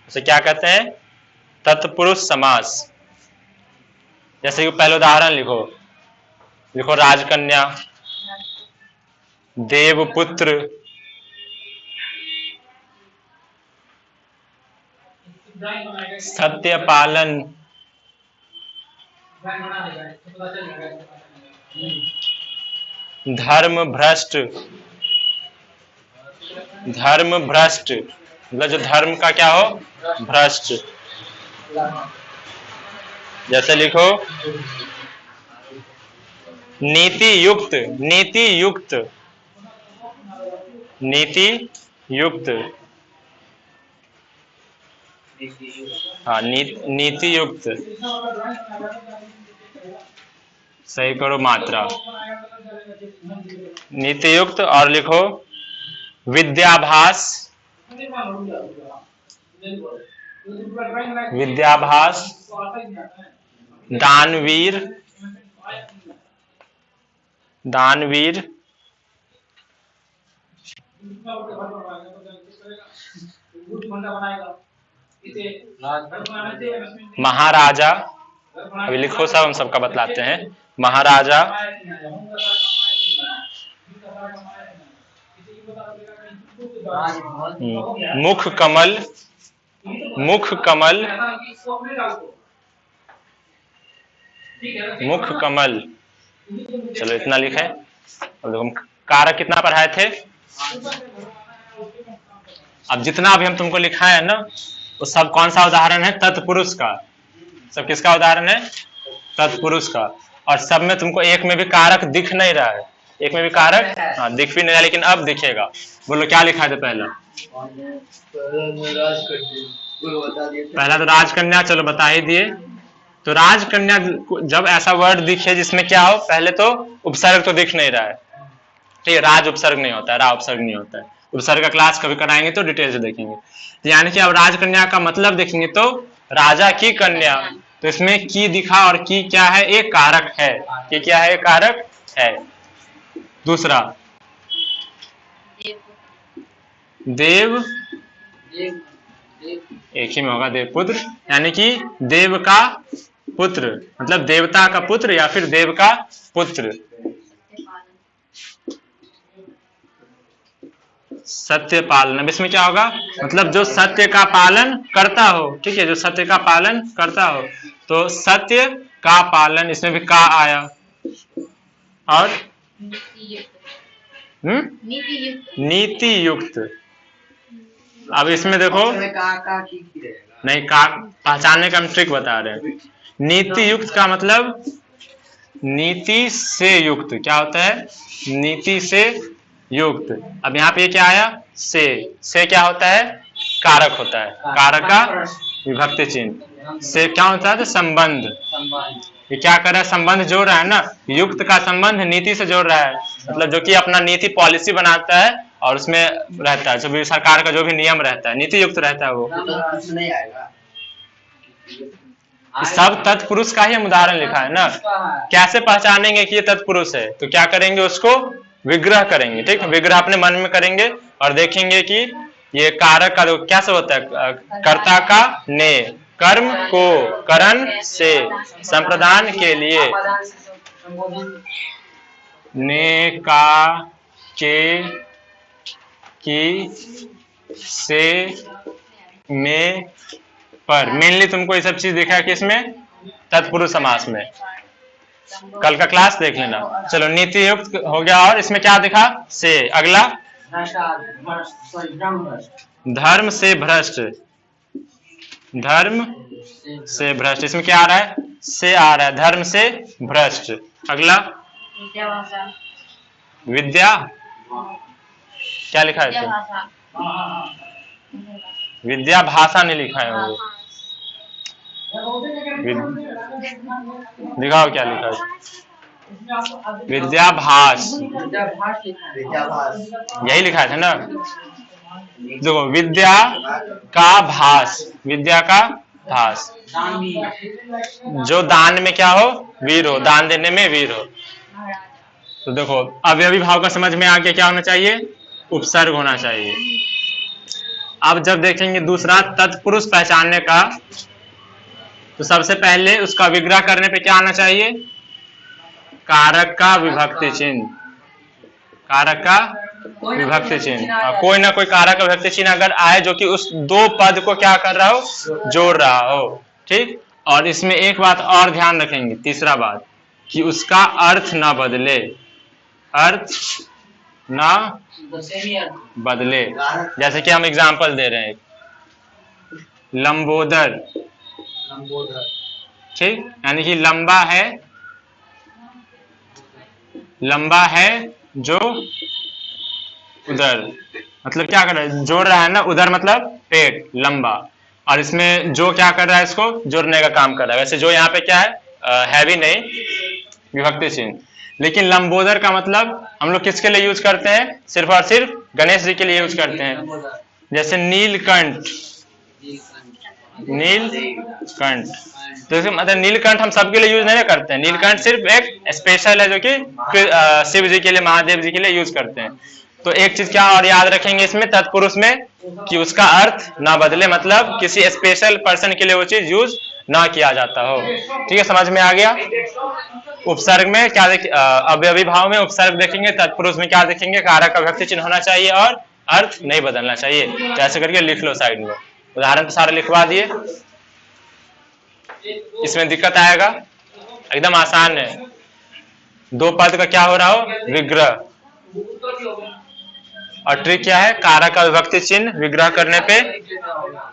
उसे क्या कहते हैं, तत्पुरुष समास। जैसे कि पहले उदाहरण लिखो, लिखो राजकन्या, देवपुत्र, सत्यपालन, धर्म भ्रष्ट, धर्म भ्रष्ट मतलब जो धर्म का क्या हो, भ्रष्ट। जैसे लिखो नीति युक्त, नीति युक्त, नीति युक्त, हाँ नीति युक्त, सही करो मात्रा, नीति युक्त। और लिखो विद्याभास, विद्याभास, दानवीर, दानवीर, महाराजा, अभी लिखो सब, हम सबका बतलाते हैं। महाराजा, मुख कमल, मुख कमल, मुख कमल, चलो इतना लिखे। अब देखो हम कारक कितना पढ़ाए थे, अब जितना भी हम तुमको लिखा है ना वो सब कौन सा उदाहरण है, तत्पुरुष का। सब किसका उदाहरण है, तत्पुरुष का। और सब में तुमको एक में भी कारक दिख नहीं रहा है, एक में भी कारक हाँ दिख भी नहीं रहा, लेकिन अब दिखेगा। बोलो क्या लिखा था पहला, पहला तो राजकन्या, चलो बता ही दिए। तो राजकन्या जब ऐसा वर्ड दिखे जिसमें क्या हो, पहले तो उपसर्ग तो दिख नहीं रहा है, ठीक है, राज उपसर्ग नहीं होता है, रा उपसर्ग नहीं होता है। उपसर्ग का क्लास कभी कराएंगे तो डिटेल से देखेंगे। तो यानी कि अब राजकन्या का मतलब देखेंगे तो राजा की कन्या, तो इसमें की दिखा, और की क्या है, एक कारक है। की क्या है, एक कारक है। दूसरा देव, एक ही में होगा देवपुत्र, यानी कि देव का पुत्र, मतलब देवता का पुत्र या फिर देव का पुत्र। सत्य पालन, अब इसमें क्या होगा, मतलब जो सत्य का पालन करता हो, ठीक है, जो सत्य का पालन करता हो। तो सत्य का पालन, इसमें भी का आया। और नीति युक्त। अब इसमें देखो नहीं, का पहचानने का हम ट्रिक बता रहे हैं। नीति युक्त का मतलब नीति से युक्त, क्या होता है, नीति से युक्त। अब यहाँ पे क्या आया, से क्या होता है, कारक होता है, कारक का विभक्ति चिन्ह। से क्या होता है, तो संबंध। ये क्या कर रहा है, संबंध जोड़ रहा है ना, युक्त का संबंध नीति से जोड़ रहा है, मतलब जो कि अपना नीति पॉलिसी बनाता है और उसमें रहता है, जो भी सरकार का जो भी नियम रहता है नीति युक्त रहता है वो। सब तत्पुरुष का ही हम उदाहरण लिखा है ना। कैसे पहचानेंगे कि ये तत्पुरुष है, तो क्या करेंगे, उसको विग्रह करेंगे, ठीक, विग्रह अपने मन में करेंगे और देखेंगे कि ये कारक का कैसे होता है, कर्ता का ने, कर्म को करण से, संप्रदान के लिए, ने, का, के, की, से, में, पर। मेनली तुमको ये सब चीज देखा है कि इसमें तत्पुरुष समास में, कल का क्लास देख लेना। चलो नीति युक्त हो गया, और इसमें क्या दिखा, से। अगला धर्म से भ्रष्ट, धर्म से भ्रष्ट, इसमें क्या आ रहा है, से आ रहा है, धर्म से भ्रष्ट। अगला विद्या, क्या लिखा है इसमें, विद्या भाषा नहीं लिखा है वो, दिखाओ क्या लिखा है, विद्याभास, यही लिखा है ना। देखो विद्या का भास, विद्या का भास, जो दान में क्या हो, वीर हो, दान देने में वीर हो। तो देखो अवयवी भाव का समझ में आ गया, क्या होना चाहिए, उपसर्ग होना चाहिए। अब जब देखेंगे दूसरा तत्पुरुष पहचानने का, तो सबसे पहले उसका विग्रह करने पे क्या आना चाहिए, कारक का विभक्ति चिन्ह, कारक का विभक्ति चिन्ह। कोई ना कोई कारक का विभक्ति चिन्ह अगर आए जो कि उस दो पद को क्या कर रहा हो, जोड़ रहा हो, ठीक। और इसमें एक बात और ध्यान रखेंगे, तीसरा बात, कि उसका अर्थ ना बदले, अर्थ ना बदले। जैसे कि हम एग्जाम्पल दे रहे हैं, लंबोदर, ठीक, यानी कि लंबा है, लंबा है जो उधर, मतलब क्या कर रहा है, जोड़ रहा है ना, उधर मतलब पेट, लंबा। और इसमें जो क्या कर रहा है, इसको जोड़ने का काम कर रहा है। वैसे जो यहाँ पे क्या है भी नहीं, विभक्ति चिन्ह। लेकिन लंबोदर का मतलब हम लोग किसके लिए यूज करते हैं, सिर्फ और सिर्फ गणेश जी के लिए यूज करते हैं। जैसे नीलकंठ, नीलकंठ। तो इसका मतलब नीलकंठ हम सबके लिए यूज नहीं करते हैं, नीलकंठ सिर्फ एक स्पेशल है जो कि शिव जी के लिए, महादेव जी के लिए यूज करते हैं। तो एक चीज क्या और याद रखेंगे इसमें तत्पुरुष में, कि उसका अर्थ ना बदले, मतलब किसी स्पेशल पर्सन के लिए वो चीज यूज ना किया जाता हो। ठीक है, समझ में आ गया। उपसर्ग में क्या अवयवी भाव में उपसर्ग देखेंगे, तत्पुरुष में क्या देखेंगे, कारक अविभक्ति चिन्ह होना चाहिए और अर्थ नहीं बदलना चाहिए। तो ऐसे करके लिख लो साइड में, उदाहरण तो सारे लिखवा दिए। इसमें दिक्कत आएगा, एकदम आसान है। दो पद का क्या हो रहा हो, विग्रह, और ट्रिक क्या है, कारक का विभक्ति चिन्ह विग्रह करने पे,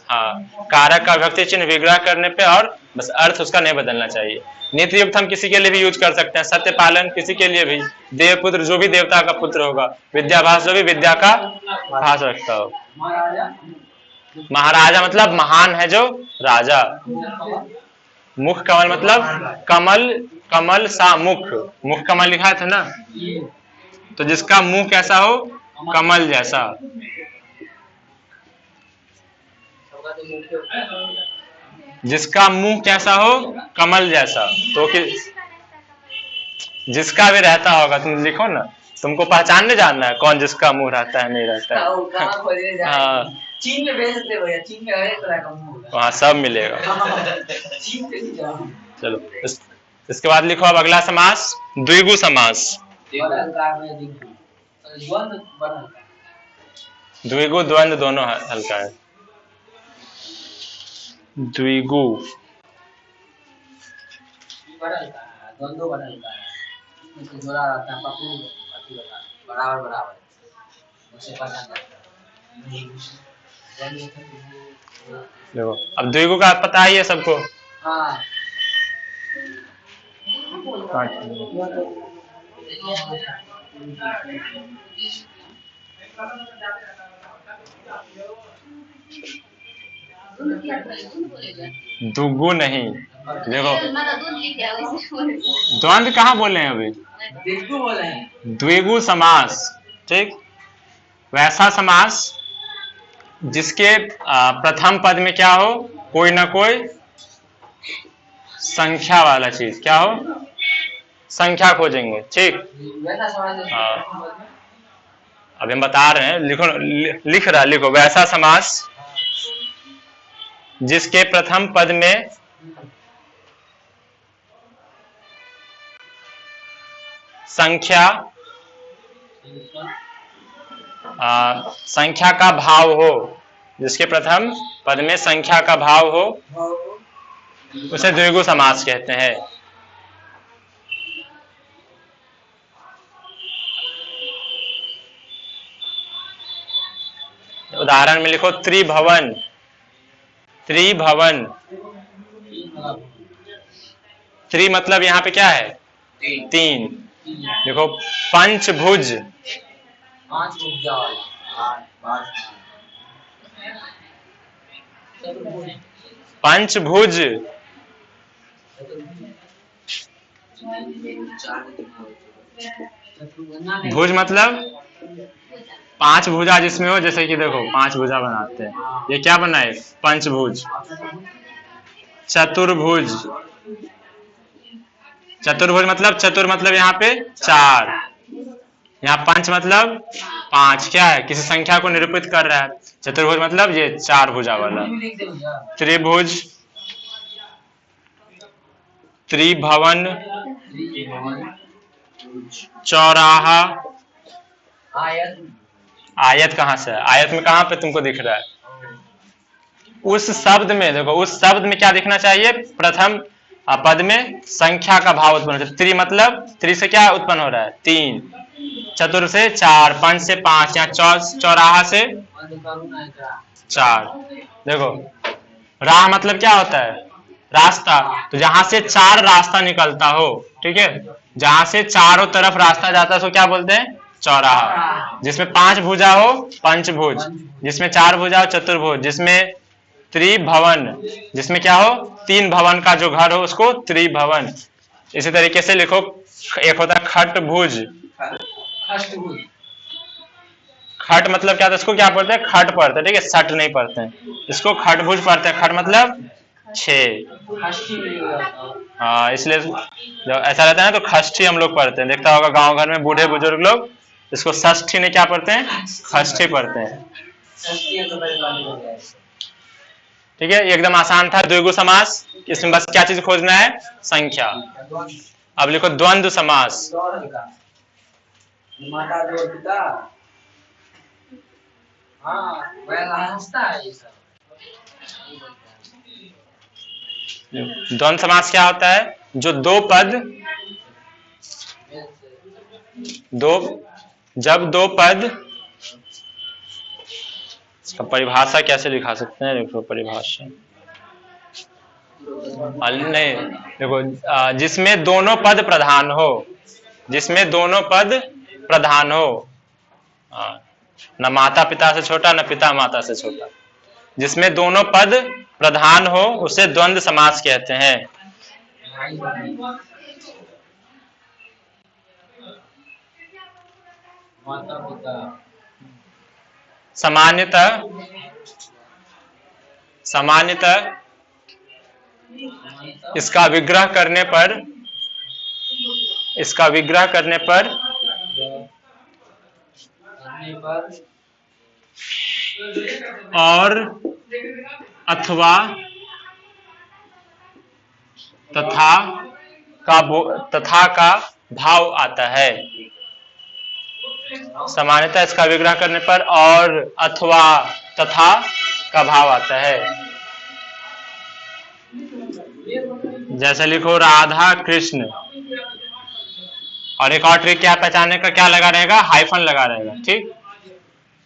हाँ कारक का विभक्ति चिन्ह विग्रह करने पे, और बस अर्थ उसका नहीं बदलना चाहिए। नित्य युक्त हम किसी के लिए भी यूज कर सकते हैं, सत्यपालन किसी के लिए भी, देवपुत्र जो भी देवता का पुत्र होगा, विद्याभास जो भी विद्या का भास रखता हो, महाराजा मतलब महान है जो राजा, मुख कमल मतलब कमल, कमल सा मुख, मुख कमल लिखा था ना, तो जिसका मुंह कैसा हो, कमल जैसा। जिसका मुंह कैसा हो, कमल जैसा, तो कि जिसका भी रहता होगा, तुम लिखो ना, तुमको पहचानने जानना है कौन जिसका मुंह रहता है नहीं रहता है। हाँ चीन में भेजते भैया, चीन में हर एक तरह का मुंह होगा, वहाँ सब मिलेगा। चीन पे ही जाओ। चलो इसके बाद लिखो अब अगला समास, द्विगु समास। द्विगु द्वंद्व दोनों हल्का है। द्विगु द्वंद्व बड़ा हल्का है, इसमें जोड़ा रहता है, बराबर बराबर, उसे पसंद आता है। देखो अब द्विगु का पता ही है सबको। हाँ दुगु नहीं, देखो द्वंद्व कहाँ बोले हैं अभी, द्विगु समास। ठीक, वैसा समास जिसके प्रथम पद में क्या हो, कोई ना कोई संख्या वाला चीज, क्या हो, संख्या खोजेंगे। ठीक, हाँ अभी हम बता रहे हैं, लिखो, लिख रहा, लिखो, वैसा समास जिसके प्रथम पद में संख्या संख्या का भाव हो, जिसके प्रथम पद में संख्या का भाव हो, उसे द्विगु समास कहते हैं। उदाहरण में लिखो, त्रिभवन, त्रिभवन, त्रि मतलब यहाँ पे क्या है, तीन। देखो पंचभुज, पंचभुज, भुज मतलब पांच भुजा जिसमें हो, जैसे कि देखो पांच भुजा बनाते हैं, ये क्या बनाए, पंचभुज। चतुर्भुज, चतुर्भुज मतलब, चतुर मतलब यहाँ पे चार, यहाँ पंच मतलब पांच, क्या है, किसी संख्या को निरूपित कर रहा है। चतुर्भुज मतलब ये चार भुजा वाला। त्रिभुज, त्रिभवन, चौराहा, आयत कहाँ से है, आयत में कहाँ पे तुमको दिख रहा है, उस शब्द में देखो, उस शब्द में क्या दिखना चाहिए, प्रथम पद में संख्या का भाव उत्पन्न होता है। त्रि मतलब, त्रि से क्या उत्पन्न हो रहा है, तीन, चतुर से चार, पंच से पांच, यहाँ चौराहा से चार। देखो राह मतलब क्या होता है, रास्ता, तो जहां से चार रास्ता निकलता हो, ठीक है, जहां से चारों तरफ रास्ता जाता है उसको क्या बोलते हैं, चौराहा। जिसमें पांच भुजा हो, पंचभुज, जिसमें चार भुजा हो, चतुर्भुज, जिसमें त्रिभवन, जिसमें क्या हो, तीन भवन का जो घर हो उसको त्रिभवन। इसी तरीके से लिखो, एक होता है खटभुज, खट मतलब क्या था, इसको क्या पढ़ते हैं, खट पढ़ते हैं, ठीक है, सट नहीं पढ़ते हैं, इसको खटभुज पढ़ते हैं। खट मतलब 6। षष्ठी में हो जाता है। हाँ, इसलिए जब ऐसा रहता है ना तो खष्ठी हम लोग पढ़ते हैं, देखता होगा गांव घर में बूढ़े बुजुर्ग लोग इसको षष्ठी में क्या पढ़ते हैं, खष्ठी पढ़ते हैं। षष्ठी है तो मेरे गाली हो जाए। ठीक है, ये एकदम आसान था। द्विगु समास, इसमें बस क्या चीज खोजना है, संख्या। अब लिखो द्वंद्व समास। माता जो पिता, हाँ वह हंसता है ये सब। द्वंद्व समास क्या होता है, जो दो पद, जब दो पद, इसका परिभाषा कैसे लिखा सकते हैं, देखो परिभाषा नहीं, देखो जिसमें दोनों पद प्रधान हो, जिसमें दोनों पद प्रधान हो, न माता पिता से छोटा न पिता माता से छोटा, जिसमें दोनों पद प्रधान हो उसे द्वंद्व समास कहते हैं। माता पिता सामान्यतः इसका विग्रह करने पर और अथवा तथा का भाव आता है। सामान्यतः इसका विग्रह करने पर और अथवा तथा का भाव आता है। जैसे लिखो राधा कृष्ण, और एक और ट्रिक क्या पहचानने का, क्या लगा रहेगा, हाइफन लगा रहेगा, ठीक,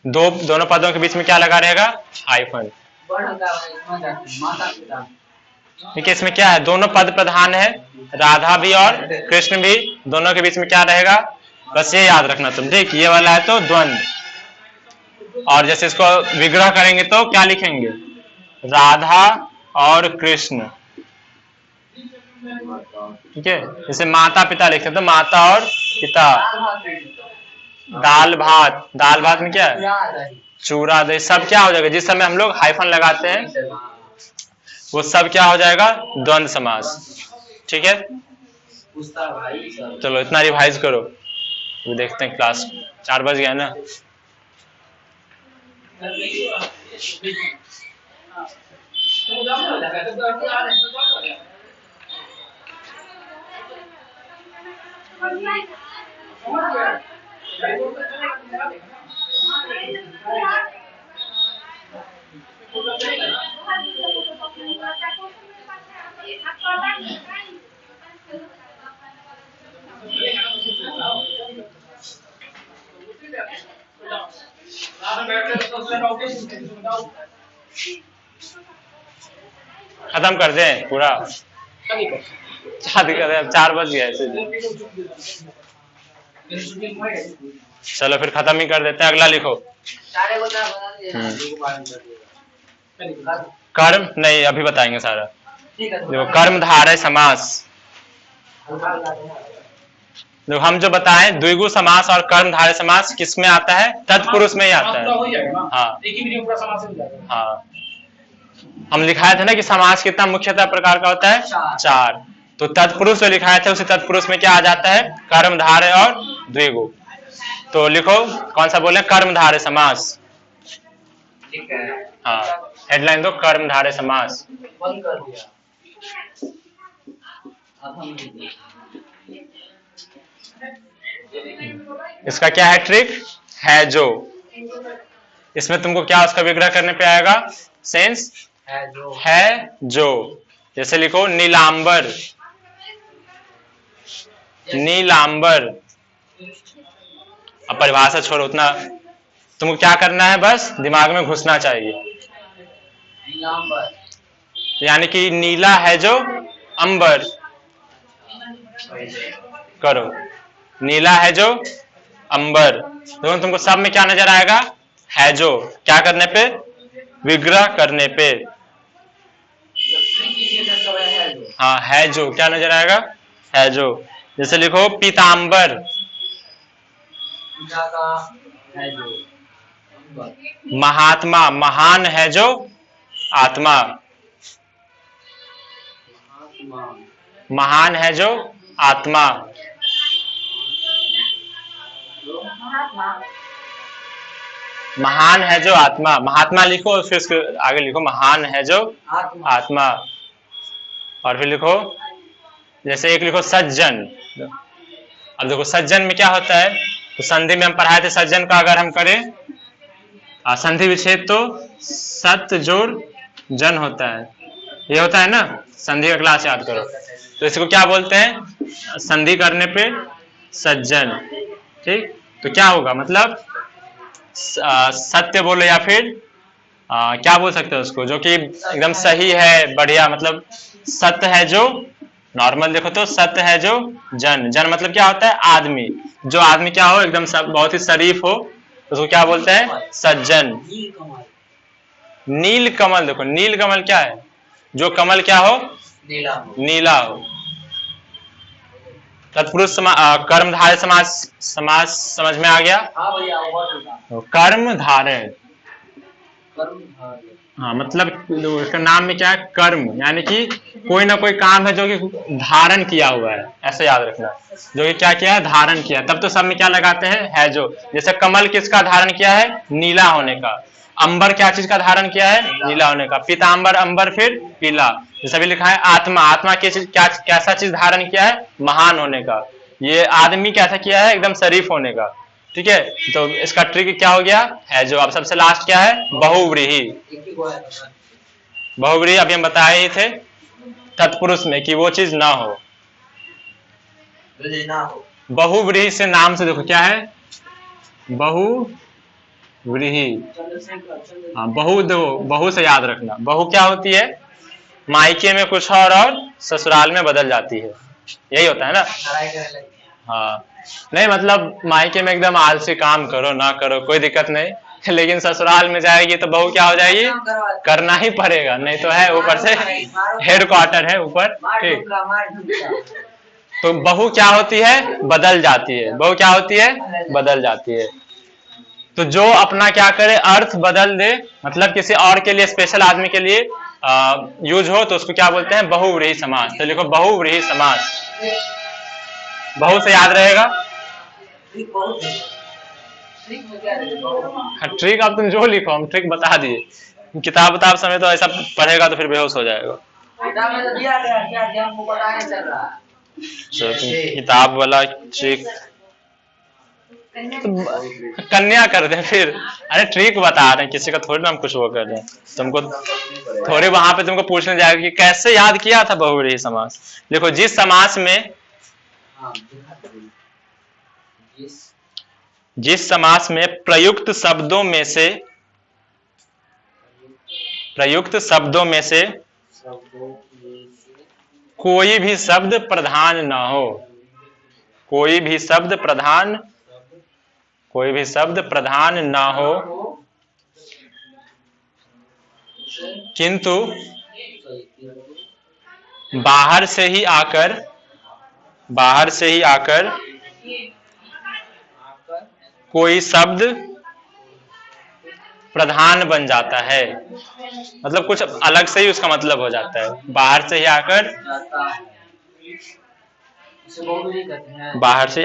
दोनों पदों के बीच में क्या लगा रहेगा, हाइफन। ठीक है, इसमें क्या है, दोनों पद प्रधान है, राधा भी और कृष्ण भी, दोनों के बीच में क्या रहेगा, बस ये याद रखना तुम, ठीक, ये वाला है तो द्वंद्व। और जैसे इसको विग्रह करेंगे तो क्या लिखेंगे, राधा और कृष्ण, ठीक है। जैसे माता पिता लिखते हैं तो माता और पिता। दाल भात में क्या है, चूरा दही, सब क्या हो जाएगा, जिस समय हम लोग हाइफन लगाते हैं वो सब क्या हो जाएगा, द्वंद्व समास, ठीक है। चलो इतना रिवाइज करो, वो देखते हैं, क्लास 4 बज गया ना। खत्म कर दें पूरा, शादी कर दें, 4 बज गया ऐसे। चलो फिर खत्म ही कर देते हैं, अगला लिखो। कर्म नहीं, अभी बताएंगे सारा। देखो कर्मधारय समास, जो हम जो बताएं द्विगु समास और कर्मधारय समास किस में आता है, तत्पुरुष में ही आता है। हाँ, हम लिखाए थे ना कि समास कितना मुख्यतः प्रकार का होता है, 4, तो तत्पुरुष जो लिखाए थे उसी तत्पुरुष में क्या आ जाता है, कर्मधारय और द्विगु। तो लिखो कौन सा बोले, कर्मधारय समास, ठीक है। हाँ, हेडलाइन दो, कर्मधारय समास। बंद कर दिया। इसका क्या है ट्रिक, है जो, इसमें तुमको क्या उसका विग्रह करने पे आएगा, सेंस है जो। जैसे लिखो नीलांबर, नीलांबर। अब परिभाषा छोड़ो, उतना तुमको क्या करना है, बस दिमाग में घुसना चाहिए। यानी कि नीला है जो अंबर, करो, नीला है जो अंबर, देखो तुमको सब में क्या नजर आएगा, है जो, क्या करने पे, विग्रह करने पे। हाँ, है जो क्या नजर आएगा, है जो। जैसे लिखो पीतांबर, महात्मा, महान है जो आत्मा, महान है जो आत्मा, महान है जो आत्मा, महात्मा लिखो और फिर उसके आगे लिखो महान है जो आत्मा, और फिर लिखो जैसे एक लिखो सज्जन। अब देखो सज्जन में क्या होता है, तो संधि में हम पढ़ाए थे सज्जन का अगर हम करें संधि विच्छेद तो सत जोड़ जन होता है, ये होता है ना, संधि का क्लास याद करो। तो इसको क्या बोलते हैं, संधि करने पे सज्जन। ठीक, तो क्या होगा मतलब सत्य बोलो या फिर क्या बोल सकते हैं उसको जो कि एकदम सही है, बढ़िया, मतलब सत्य है जो, नॉर्मल देखो तो सत्य है जो जन, जन मतलब क्या होता है आदमी, जो आदमी क्या हो एकदम बहुत ही शरीफ हो, उसको क्या बोलते हैं सज्जन। नील कमल, देखो नील कमल क्या है, जो कमल क्या हो नीला हो। तत्पुरुष कर्मधारय समास समझ में आ गया। कर्मधारय, हाँ मतलब इसका नाम में क्या है कर्म, यानी कि कोई ना कोई काम है जो कि धारण किया हुआ है, ऐसे याद रखना, जो कि क्या किया है धारण किया। तब तो सब में क्या लगाते हैं है जो, जैसे कमल किसका धारण किया है नीला होने का, अंबर क्या चीज का धारण किया है नीला होने का, पीतांबर अंबर फिर पीला, जैसे भी लिखा है आत्मा, आत्मा की चीज क्या, कैसा चीज धारण किया है महान होने का, ये आदमी कैसा किया है एकदम शरीफ होने का। ठीक है, तो इसका ट्रिक क्या हो गया है जो। अब सबसे लास्ट क्या है बहुव्रीहि, बहुव्रीहि अभी हम बताए ही थे तत्पुरुष में कि वो चीज ना हो, बहुव्रीहि से नाम से देखो क्या है बहुव्रीहि, हाँ बहु, देखो बहु से याद रखना, बहु क्या होती है मायके में कुछ और ससुराल में बदल जाती है, यही होता है ना। हाँ नहीं मतलब मायके में एकदम आलसी काम करो ना करो कोई दिक्कत नहीं, लेकिन ससुराल में जाएगी तो बहू क्या हो जाएगी करना ही पड़ेगा, नहीं तो है ऊपर से हेड क्वार्टर है ऊपर। ठीक, तो बहू क्या होती है बदल जाती है, बहू क्या होती है बदल जाती है। तो जो अपना क्या करे अर्थ बदल दे, मतलब किसी और के लिए स्पेशल आदमी के लिए यूज हो, तो उसको क्या बोलते हैं बहुव्रीहि समास। तो लिखो बहुव्रीहि समास, बहु से याद रहेगा। ट्रिक अब तुम जो लिखो हम ट्रिक बता दिए, किताब समय तो ऐसा पढ़ेगा तो फिर बेहोश हो जाएगा। किताब वाला ट्रिक कन्या कर दे फिर, अरे ट्रिक बता रहे हैं किसी का थोड़ी ना हम कुछ वो कर रहे हैं, तुमको थोड़े वहां पे तुमको पूछने जाएगा कि कैसे याद किया था बहुव्रीहि समास। देखो जिस समास में, जिस समास में प्रयुक्त शब्दों में से कोई भी शब्द प्रधान ना हो, कोई भी शब्द प्रधान ना हो, किंतु बाहर से ही आकर कोई शब्द प्रधान बन जाता है, मतलब कुछ अलग से ही उसका मतलब हो जाता है। बाहर से ही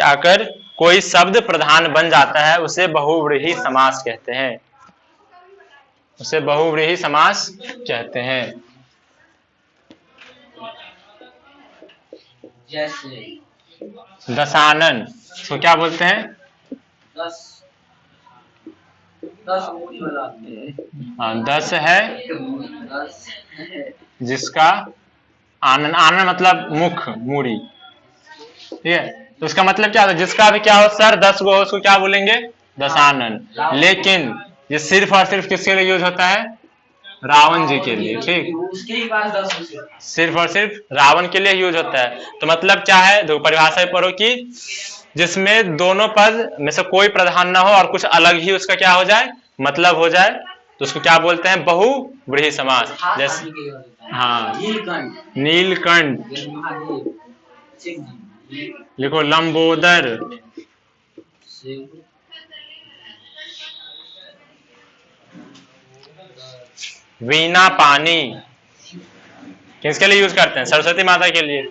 आकर कोई शब्द प्रधान बन जाता है, उसे बहुव्रीहि समास कहते हैं, उसे बहुव्रीहि समास कहते हैं। दशानन तो क्या बोलते हैं, 10 है जिसका आनन, आनन मतलब मुख मूड़ी, ठीक है, तो इसका मतलब क्या होता है जिसका भी क्या हो सर 10 गो हो उसको क्या बोलेंगे दशानन। लेकिन ये सिर्फ और सिर्फ किसके लिए यूज होता है रावण जी के लिए, ठीक, सिर्फ और सिर्फ रावण के लिए यूज होता है। तो मतलब क्या है देखो परिभाषा पढ़ो कि जिसमें दोनों पद में से कोई प्रधान ना हो और कुछ अलग ही उसका क्या हो जाए मतलब हो जाए, तो उसको क्या बोलते हैं बहुव्रीहि समास। जैसे हाँ नीलकंठ, लिखो लंबोदर, वीणा पानी किसके लिए यूज करते हैं? सरस्वती माता के लिए।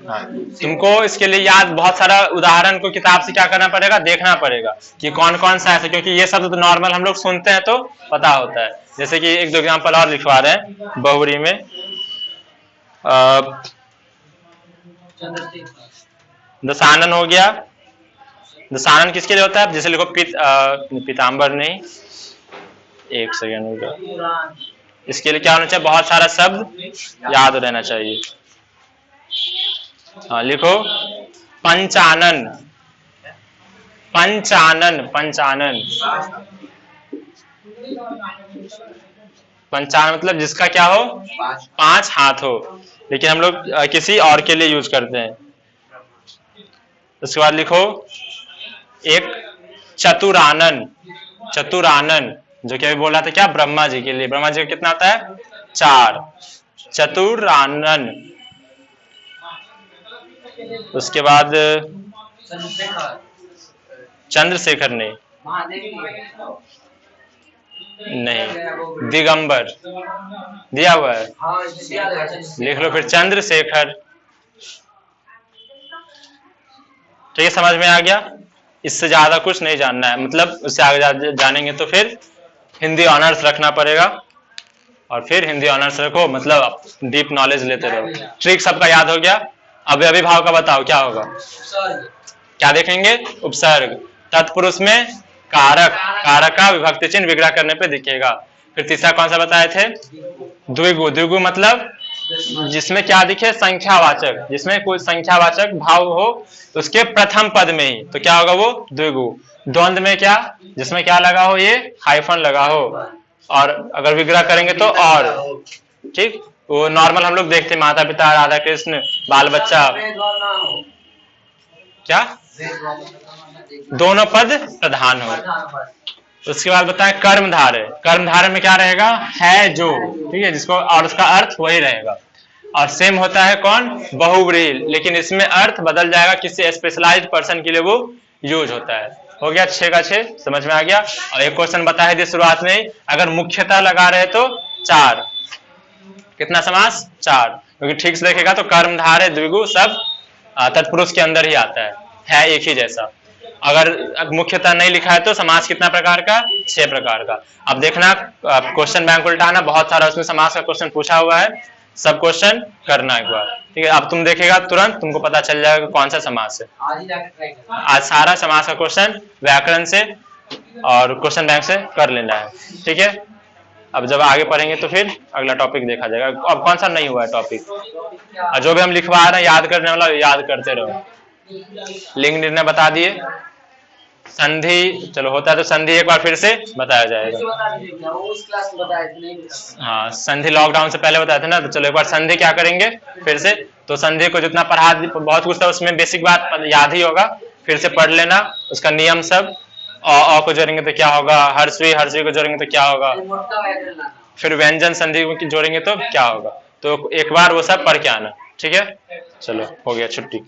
हाँ, तुमको इसके लिए याद बहुत सारा उदाहरण को किताब से क्या करना पड़ेगा, देखना पड़ेगा कि कौन कौन सा ऐसा, क्योंकि ये सब तो नॉर्मल हम लोग सुनते हैं तो पता होता है। जैसे कि एक दो एग्जाम्पल और लिखवा रहे हैं बहुरी में। दशानन हो गया। दशानन किसके लिए होता है? जैसे लिखो पीताम्बर नहीं, एक सेकेंड होगा। इसके लिए क्या होना चाहिए? बहुत सारा शब्द याद रहना चाहिए। हाँ लिखो पंचानन। पंचानन, पंचानन, पंचानन मतलब जिसका क्या हो? 5 हाथ हो। लेकिन हम लोग किसी और के लिए यूज करते हैं। उसके बाद लिखो एक चतुरानन। चतुरानन जो कि अभी बोला था क्या? ब्रह्मा जी के लिए। ब्रह्मा जी का कितना आता है? 4। चतुरानन। उसके बाद चंद्रशेखर नहीं, नहीं, दिगंबर दिया हुआ है, लिख लो फिर चंद्रशेखर। तो ये समझ में आ गया। इससे ज्यादा कुछ नहीं जानना है, मतलब उससे आगे जानेंगे तो फिर हिंदी ऑनर्स रखना पड़ेगा। और फिर हिंदी ऑनर्स रखो, मतलब डीप नॉलेज लेते रहो। ट्रिक सबका याद हो गया। अब अभिभाव का बताओ क्या होगा? क्या देखेंगे? उपसर्ग। तत्पुरुष में कारक, कारक का विभक्ति चिन्ह विग्रह करने पे दिखेगा। फिर तीसरा कौन सा बताए थे? द्विगु। द्विगु मतलब जिसमें क्या दिखे? संख्यावाचक। जिसमें कोई संख्यावाचक भाव हो उसके प्रथम पद में ही, तो क्या होगा वो? द्विगु। द्वंद्व में क्या? जिसमें क्या लगा हो? ये हाइफन लगा हो। और अगर विग्रह करेंगे तो और, ठीक। वो नॉर्मल हम लोग देखते हैं, माता पिता, राधा कृष्ण, बाल बच्चा, क्या दोनों पद प्रधान हो। उसके बाद बताएं कर्मधारय। कर्मधारय में क्या रहेगा? है जो, ठीक है, जिसको, और उसका अर्थ वही रहेगा। और सेम होता है कौन? बहुव्रीहि, लेकिन इसमें अर्थ बदल जाएगा, किसी स्पेशलाइज्ड पर्सन के लिए वो यूज होता है। हो गया 6 का 6, समझ में आ गया। और एक क्वेश्चन बताया थे शुरुआत में, अगर मुख्यतः लगा रहे तो 4। कितना समास? 4। क्योंकि ठीक से देखेगा तो कर्मधारय द्विगु सब तत्पुरुष के अंदर ही आता है एक ही जैसा। अगर मुख्यतः नहीं लिखा है तो समास कितना प्रकार का? 6 प्रकार का। अब देखना क्वेश्चन बैंक उल्टाना, बहुत सारा उसमें समास का क्वेश्चन पूछा हुआ है, सब क्वेश्चन करना एक बार, ठीक है। अब तुम देखेगा तुरंत तुमको पता चल जाएगा कौन सा समास है। आज सारा समास का क्वेश्चन व्याकरण से और क्वेश्चन बैंक से कर लेना है, ठीक है। अब जब आगे पढ़ेंगे तो फिर अगला टॉपिक देखा जाएगा। अब कौन सा नहीं हुआ है टॉपिक, और जो भी हम लिखवा रहे हैं याद करने वाला याद करते रहो। लिंग निर्णय बता दिए। संधि चलो होता है तो संधि एक बार फिर से बताया जाएगा। हाँ संधि लॉकडाउन से पहले बताया था ना, तो चलो एक बार संधि क्या करेंगे फिर से। तो संधि को जितना पढ़ा, बहुत कुछ था उसमें, बेसिक बात याद ही होगा, फिर से पढ़ लेना उसका नियम सब। अ को जोड़ेंगे तो क्या होगा? हर्षवी, हर्षवी को जोड़ेंगे तो क्या होगा? फिर व्यंजन संधि को जोड़ेंगे तो क्या होगा? तो एक बार वो सब पढ़ के आना, ठीक है। चलो हो गया, छुट्टी।